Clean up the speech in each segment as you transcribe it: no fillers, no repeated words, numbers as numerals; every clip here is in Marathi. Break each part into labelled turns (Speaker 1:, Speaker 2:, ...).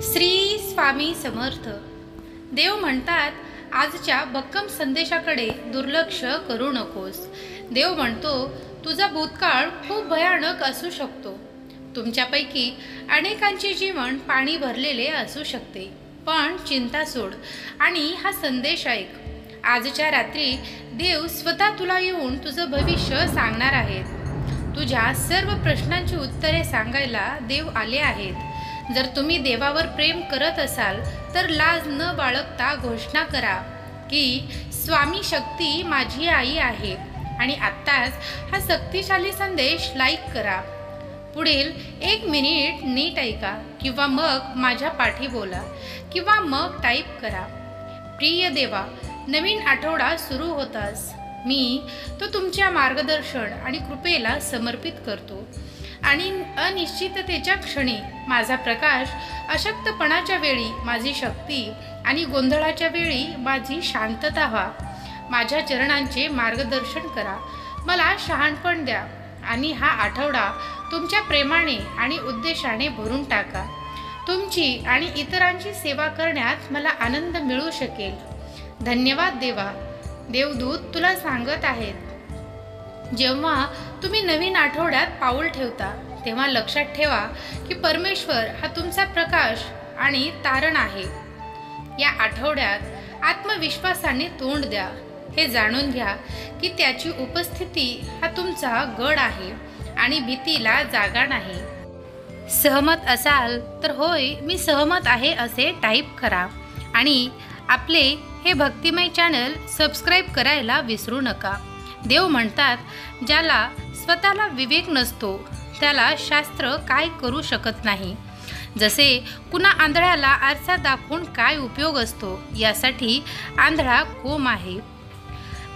Speaker 1: श्री स्वामी समर्थ. देव म्हणतात आजच्या भक्कम संदेशाकडे दुर्लक्ष करू नकोस. देव म्हणतो तुझा भूतकाळ खूप भयानक असू शकतो. तुमच्यापैकी अनेकांचे जीवन पाणी भरलेले असू शकते, पण चिंता सोड आणि हा संदेश ऐक. आजच्या रात्री देव स्वतः तुला येऊन तुझं भविष्य सांगणार आहेत. तुझ्या सर्व प्रश्नांची उत्तरे सांगायला देव आले आहेत. जर तुम्ही देवावर प्रेम करत असाल तर लाज न बाळगता घोषणा करा की स्वामी शक्ती माझी आई आहे. आणि आत्ताच हा शक्तिशाली संदेश लाईक करा. पुढील 1 मिनिट नीट ऐका किंवा मग माझ्या पाठी बोला किंवा मग टाईप करा. प्रिय देवा, नवीन आठवडा सुरू होताच मी तो तुमच्या मार्गदर्शन आणि कृपेला समर्पित करतो. आणि अनिश्चिततेच्या क्षणी माझा प्रकाश, अशक्तपणाच्या वेळी माझी शक्ती आणि गोंधळाच्या वेळी माझी शांतता व्हा. माझ्या चरणांचे मार्गदर्शन करा. मला शहाणपण द्या आणि हा आठवडा तुमच्या प्रेमाने आणि उद्देशाने भरून टाका. तुमची आणि इतरांची सेवा करण्यात मला आनंद मिळू शकेल. धन्यवाद देवा. देवदूत तुला सांगत आहेत, जेव्हा तुम्ही नवीन आठवड्यात पाऊल ठेवता तेव्हा लक्षात ठेवा की परमेश्वर हा तुमचा प्रकाश आणि तारण आहे. या आठवड्यात आत्मविश्वासाने तोंड द्या. हे जाणून घ्या की त्याची उपस्थिती हा तुमचा गड आहे आणि भीतीला जागा नाही. सहमत असाल तर होय मी सहमत आहे असे टाईप करा. आणि आपले हे भक्तिमय चॅनल सबस्क्राईब करायला विसरू नका. देव म्हणतात ज्याला स्वतःला विवेक नसतो त्याला शास्त्र काय करू शकत नाही. जसे कुणा आंधळ्याला आरसा दाखवून काय उपयोग असतो, यासाठी आंधळा कोंब आहे.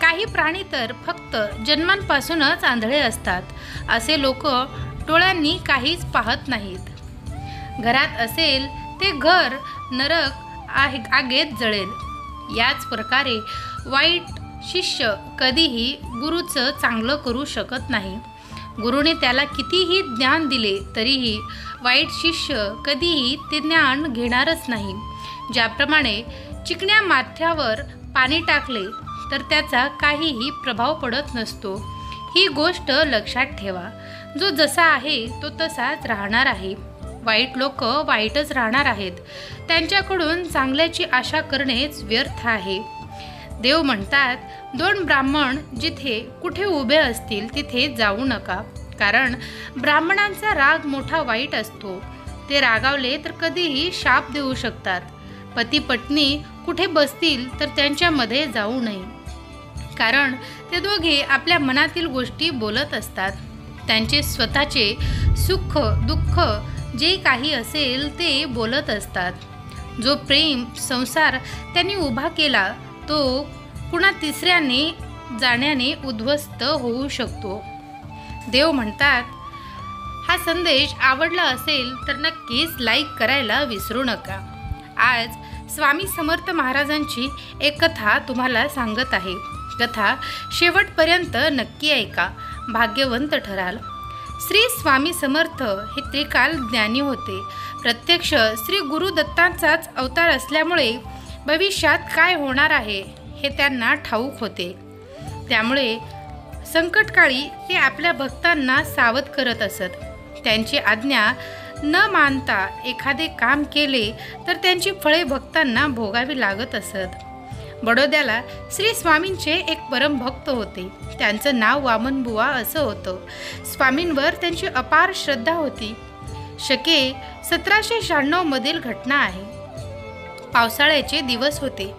Speaker 1: काही प्राणी तर फक्त जन्मांपासूनच आंधळे असतात. असे लोक डोळ्यांनी काहीच पाहत नाहीत. घरात असेल ते घर नरक आगीत जळेल. याच प्रकारे वाईट शिष्य कधीही गुरुचं चांगलं करू शकत नाही. गुरुने त्याला कितीही ज्ञान दिले तरीही वाईट शिष्य कधीही ते ज्ञान घेणारच नाही. ज्याप्रमाणे चिकण्या माथ्यावर पाणी टाकले तर त्याचा काहीही प्रभाव पडत नसतो. ही गोष्ट लक्षात ठेवा. जो जसा आहे तो तसाच राहणार आहे. वाईट लोक वाईटच राहणार आहेत. त्यांच्याकडून चांगल्याची आशा करणेच व्यर्थ आहे. देव म्हणतात 2 ब्राह्मण जिथे कुठे उभे असतील तिथे जाऊ नका, कारण ब्राह्मणांचा राग मोठा वाईट असतो. ते रागावले तर कधीही शाप देऊ शकतात. पती पत्नी कुठे बसतील तर त्यांच्यामध्ये जाऊ नये, कारण ते दोघे आपल्या मनातील गोष्टी बोलत असतात. त्यांचे स्वतःचे सुख दुःख जे काही असेल ते बोलत असतात. जो प्रेम संसार त्यांनी उभा केला तो कुणा तिसऱ्याने जाण्याने उद्ध्वस्त होऊ शकतो. देव म्हणतात हा संदेश आवडला असेल तर नक्कीच लाईक करायला विसरू नका. आज स्वामी समर्थ महाराजांची एक कथा तुम्हाला सांगत आहे. कथा शेवटपर्यंत नक्की ऐका, भाग्यवंत ठराल. श्री स्वामी समर्थ हे त्रिकाल ज्ञानी होते. प्रत्यक्ष श्री गुरुदत्तांचाच अवतार असल्यामुळे भविष्यात काय होणार आहे हे त्यांना ठाऊक होते. त्यामुळे संकटकाळी ते आपल्या भक्तांना सावध करत असत. त्यांची आज्ञा न मानता एखादे काम केले तर त्यांची फळे भक्तांना भोगावी लागत असत. बडोद्याला श्री स्वामींचे एक परमभक्त होते. त्यांचं नाव वामनबुवा असं होतं. स्वामींवर त्यांची अपार श्रद्धा होती. शके 1796 मधील घटना आहे. पावसाळ्याचे दिवस होते.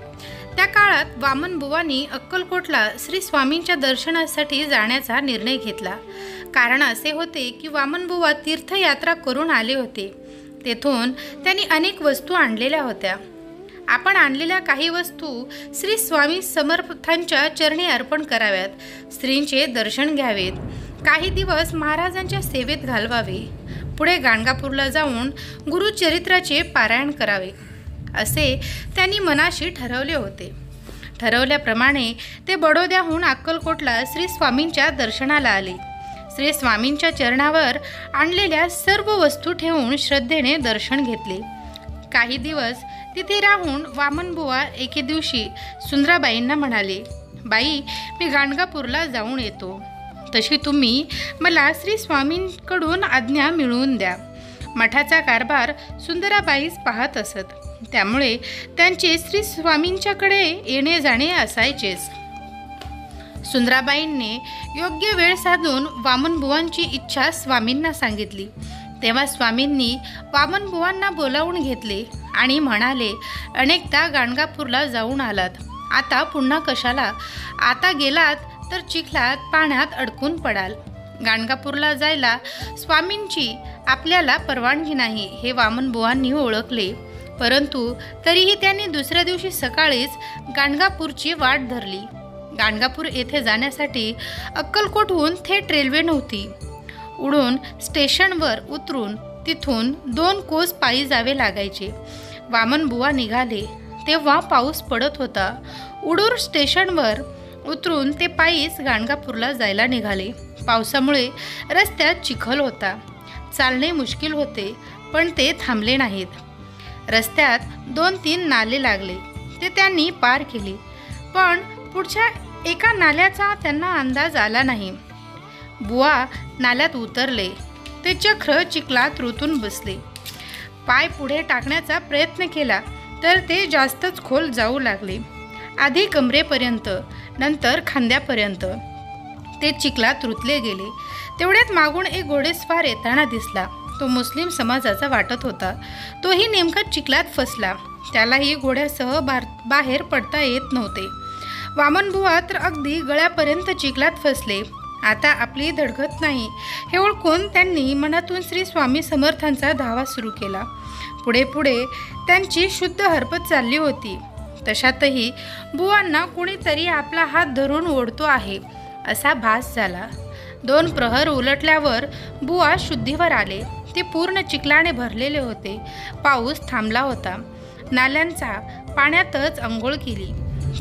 Speaker 1: त्या काळात वामनबुवांनी अक्कलकोटला श्री स्वामींच्या दर्शनासाठी जाण्याचा निर्णय घेतला. कारण असे होते की वामनबुवा तीर्थयात्रा करून आले होते. तेथून त्यांनी अनेक वस्तू आणलेल्या होत्या. आपण आणलेल्या काही वस्तू श्री स्वामी समर्थांच्या चरणी अर्पण कराव्यात. श्रींचे दर्शन घ्यावेत. काही दिवस महाराजांच्या सेवेत घालवावे. पुढे गाणगापूरला जाऊन गुरुचरित्राचे पारायण करावे असे त्यांनी मनाशी ठरवले होते. ठरवल्याप्रमाणे ते बडोद्याहून अक्कलकोटला श्री स्वामींच्या दर्शनाला आले. श्री स्वामींच्या चरणावर आणलेल्या सर्व वस्तू ठेवून श्रद्धेने दर्शन घेतले. काही दिवस तिथे राहून वामनबुवा एके दिवशी सुंदराबाईंना म्हणाले, बाई, मी गाणगापूरला जाऊन येतो, तशी तुम्ही मला श्री स्वामींकडून आज्ञा मिळवून द्या. मठाचा कारभार सुंदराबाईच पाहत असत, त्यामुळे त्यांचे श्री स्वामींच्याकडे येणे जाणे असायचेच. सुंदराबाईंनी योग्य वेळ साधून वामनबुवांची इच्छा स्वामींना सांगितली. तेव्हा स्वामींनी वामनबुवांना बोलावून घेतले आणि म्हणाले, अनेकदा गाणगापूरला जाऊन आलात, आता पुन्हा कशाला? आता गेलात तर चिखलात पाण्यात अडकून पडाल. गाणगापूरला जायला स्वामींची आपल्याला परवानगी नाही हे वामनबुवांनी ओळखले, परंतु तरीही त्यांनी दुसऱ्या दिवशी सकाळीच गाणगापूरची वाट धरली. गाणगापूर येथे जाण्यासाठी अक्कलकोटहून थेट रेल्वे नव्हती. उडून स्टेशनवर उतरून तिथून 2 कोस पायी जावे लागायचे. वामनबुवा निघाले तेव्हा पाऊस पडत होता. उडूर स्टेशनवर उतरून ते पायीच गाणगापूरला जायला निघाले. पावसामुळे रस्त्यात चिखल होता, चालणे मुश्किल होते, पण ते थांबले नाहीत. रस्त्यात 2-3 नाले लागले, ते त्यांनी पार केले, पण पुढच्या एका नाल्याचा त्यांना अंदाज आला नाही. बुवा नाल्यात उतरले, ते चक्र चिखलात रुतून बसले. पाय पुढे टाकण्याचा प्रयत्न केला तर ते जास्तच खोल जाऊ लागले. आधी कमरेपर्यंत, नंतर खांद्यापर्यंत ते चिखलात रुतले गेले. तेवढ्यात मागून एक घोडेस्वार येताना दिसला. तो मुस्लिम समाजाचा वाटत होता. तोही नेमका चिखलात फसला. त्यालाही घोड्यासह बाहेर पडता येत नव्हते. वामनबुवा तर अगदी गळ्यापर्यंत चिखलात फसले. आता आपली धडगत नाही हे ओळखून त्यांनी मनातून श्री स्वामी समर्थांचा धावा सुरू केला. पुढे पुढे त्यांची शुद्ध हरपत चालली होती. तशातही बुवांना कुणीतरी आपला हात धरून ओढतो आहे असा भास झाला. 2 प्रहर उलटल्यावर बुवा शुद्धीवर आले. ते पूर्ण चिखलाने भरलेले होते. पाऊस थांबला होता. नाल्यांचा पाण्यातच अंघोळ केली,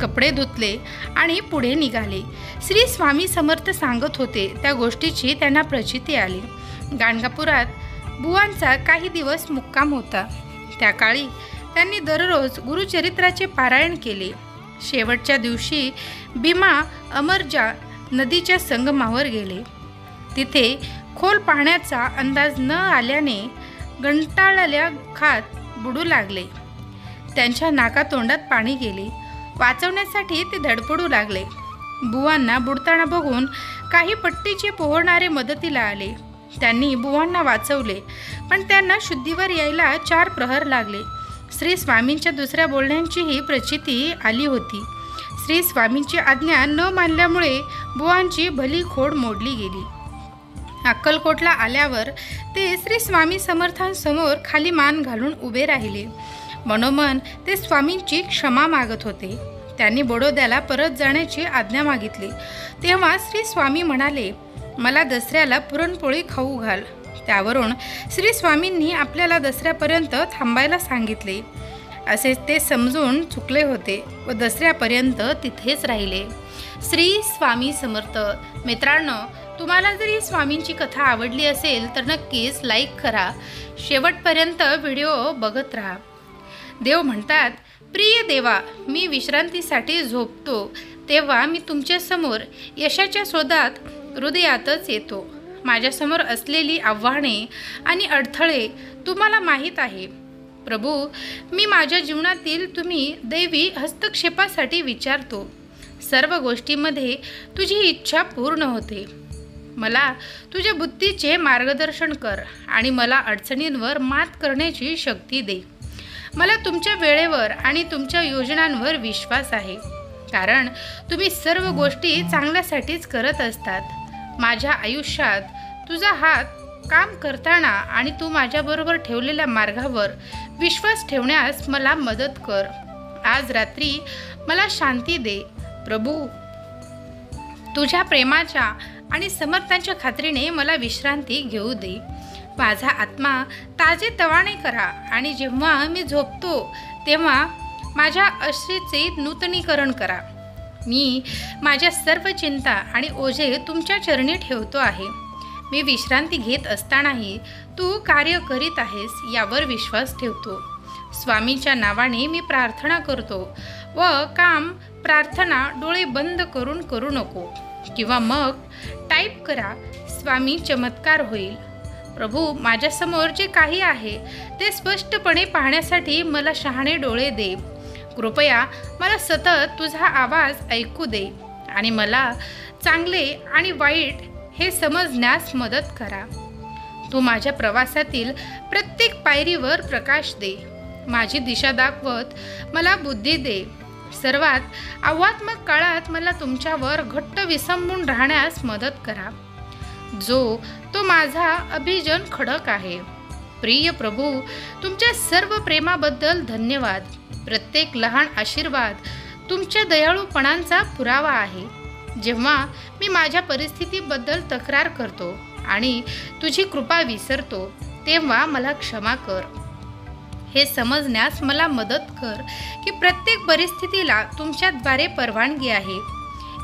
Speaker 1: कपडे धुतले आणि पुढे निघाले. श्री स्वामी समर्थ सांगत होते त्या गोष्टीची त्यांना प्रचिती आली. गाणगापुरात बुवांचा काही दिवस मुक्काम होता. त्या काळी त्यांनी दररोज गुरुचरित्राचे पारायण केले. शेवटच्या दिवशी भीमा अमरजा नदीच्या संगमावर गेले. तिथे खोल पाण्याचा अंदाज न आल्याने गंटाळल्या खात बुडू लागले. त्यांच्या नाकातोंडात पाणी गेले. वाचवण्यासाठी ते धडपडू लागले. बुवांना बुडताना बघून काही पट्टीचे पोहणारे मदतीला आले. त्यांनी बुवांना वाचवले, पण त्यांना शुद्धीवर यायला 4 प्रहर लागले. श्री स्वामींच्या दुसऱ्या बोलण्यांचीही प्रचिती आली होती. श्री स्वामींची आज्ञा न मानल्यामुळे बुवांची भली खोड मोडली गेली. अक्कलकोटला आल्यावर ते श्री स्वामी समर्थांसमोर खाली मान घालून उभे राहिले. मनोमन ते स्वामींची क्षमा मागत होते. त्यांनी बडोद्याला परत जाण्याची आज्ञा मागितली. तेव्हा श्री स्वामी म्हणाले, मला दसऱ्याला पुरणपोळी खाऊ घाल. त्यावरून श्री स्वामींनी आपल्याला दसऱ्यापर्यंत थांबायला सांगितले. असे ते समजून चुकले होते व दसऱ्यापर्यंत तिथेच राहिले. श्री स्वामी समर्थ. मित्रांनो, तुम्हाला जर ही स्वामींची कथा आवडली असेल तर नक्कीच लाईक करा. शेवटपर्यंत व्हिडिओ बघत राहा. देव म्हणतात, प्रिय देवा, मी विश्रांतीसाठी झोपतो तेव्हा मी तुमच्यासमोर यशाच्या शोधात हृदयातच येतो. माझ्यासमोर असलेली आव्हाने आणि अडथळे तुम्हाला माहीत आहे. प्रभू, मी माझ्या जीवनातील तुम्ही दैवी हस्तक्षेपासाठी विचारतो. सर्व गोष्टींमध्ये तुझी इच्छा पूर्ण होते. मला तुझ्या बुद्धीचे मार्गदर्शन कर आणि मला अडचणींवर मात करण्याची शक्ती दे. मला तुमच्या वेळेवर आणि तुमच्या योजनांवर विश्वास आहे, कारण तुम्ही सर्व गोष्टी चांगल्यासाठीच करत असतात. माझ्या आयुष्यात तुझा हात काम करताना आणि तू माझ्याबरोबर ठेवलेल्या मार्गावर विश्वास ठेवण्यास मला मदत कर. आज रात्री मला शांती दे. प्रभू, तुझ्या प्रेमाच्या आणि समर्थांच्या खात्रीने मला विश्रांती घेऊ दे. माझा आत्मा ताजेतवाने करा आणि जेव्हा मी झोपतो तेव्हा माझ्या अश्रीचे नूतनीकरण करा. मी माझ्या सर्व चिंता आणि ओझे तुमच्या चरणी ठेवतो आहे. मी विश्रांती घेत असतानाही तू कार्य करीत आहेस यावर विश्वास ठेवतो. स्वामींच्या नावाने मी प्रार्थना करतो व काम प्रार्थना डोळे बंद करून करू नको, किंवा मग टाईप करा, स्वामी चमत्कार होईल. प्रभू, माझ्यासमोर जे काही आहे ते स्पष्टपणे पाहण्यासाठी मला शहाणे डोळे दे. कृपया मला सतत तुझा आवाज ऐकू दे आणि मला चांगले आणि वाईट हे समजण्यास मदत करा. तू माझ्या प्रवासातील प्रत्येक पायरीवर प्रकाश दे. माझी दिशा दाखवत मला बुद्धी दे. सर्वात आव्हानात्मक काळात मला तुमच्यावर घट्ट विसंबून राहण्यास मदत करा, जो तो माझा अभिजन खडक आहे. प्रिय प्रभू, तुमच्या सर्व प्रेमाबद्दल धन्यवाद. प्रत्येक लहान आशीर्वाद तुमच्या दयाळूपणाचा पुरावा आहे. जेव्हा मी माझ्या परिस्थितीबद्दल तक्रार करतो आणि तुझी कृपा विसरतो, तेव्हा मला क्षमा कर. हे समजण्यास मला मदत कर की प्रत्येक परिस्थितीला तुमच्याद्वारे परवानगी आहे,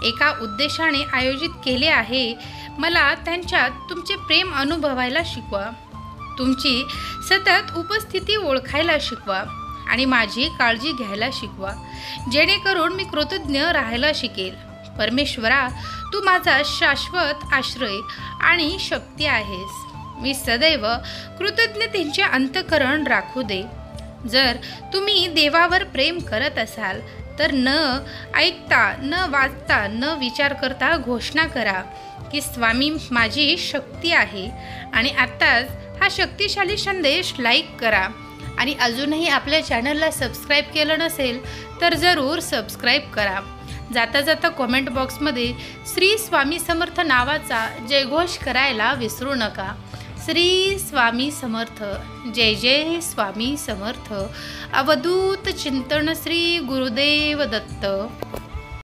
Speaker 1: एका उद्देशाने आयोजित केले आहे. मला त्यांच्यात तुमचे प्रेम अनुभवायला शिकवा. तुमची सतत उपस्थिती ओळखायला शिकवा आणि माझी काळजी घ्यायला शिकवा, जेणेकरून मी कृतज्ञ राहायला शिकेल. परमेश्वरा, तू माझा शाश्वत आश्रय आणि शक्ती आहेस. मी सदैव कृतज्ञतेचे अंतःकरण राखू दे. जर तुम्ही देवावर प्रेम करत असाल तर न ऐकता, न वाचता, न विचार करता घोषणा करा की स्वामी माझी शक्ती आहे. आणि आत्ताच हा शक्तिशाली संदेश लाईक करा. आणि अजूनही आपल्या चॅनलला सबस्क्राईब केलं नसेल तर जरूर सबस्क्राईब करा. जाता जाता कॉमेंट बॉक्समध्ये श्री स्वामी समर्थ नावाचा जयघोष करायला विसरू नका. श्री स्वामी समर्थ. जय जय स्वामी समर्थ. अवधूत चिंतन श्री गुरुदेव दत्त.